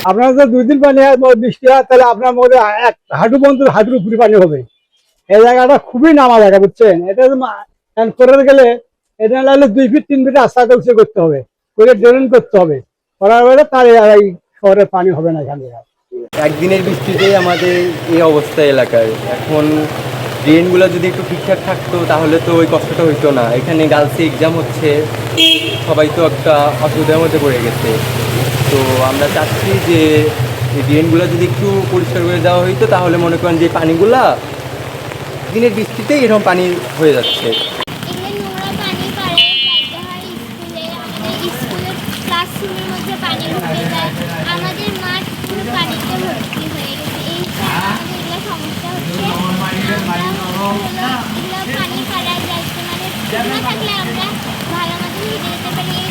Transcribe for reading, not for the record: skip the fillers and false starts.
আপনার যদি 2 দিন পানি বৃষ্টি হয় তাহলে আপনার মধ্যে এক হাঁটু পর্যন্ত হাঁটুর উপরে পানি হবে। এই জায়গাটা খুবই নামা জায়গা, বুঝছেন? এটা করে গেলে এটা লাগলে 2 ফিট 3 ফিট রাস্তাটা উঁচু করতে হবে, করে ড্রেন করতে হবে, করার পরে তার এই শহরে পানি হবে না এখান থেকে। একদিনের বৃষ্টিতেই আমাদের এই অবস্থা এলাকায়। এখন ড্রেনগুলো যদি একটু ঠিকঠাক থাকতো তাহলে তো ওই কষ্টটা হইতো না। এখানে গার্লসে এক্সাম হচ্ছে, সবাই তো একটা অসুবিধার মধ্যে পড়ে গেছে। তো আমরা চাচ্ছি যে এই ড্রেনগুলো যদি একটু পরিষ্কার করে দেওয়া হইতো তাহলে মনে করেন যে পানিগুলা দিনের বৃষ্টিতেই এরকম পানি হয়ে যাচ্ছে। এগুলো নোংরা পানি পাড়ে যাইতে হয় স্কুলে, আমাদের স্কুলের ক্লাসরুমের মধ্যে পানি ঢুকে যায়, আমাদের মাঠ পুরো পানিতে ভর্তি হয়ে গেছে। এই আমাদের এগুলো সমস্যা হচ্ছে। আমরা এগুলো পানি পাড়ায় যাইতে মানে না থাকলে আমরা ভালো মতো হেঁটে যেতে পারি। এই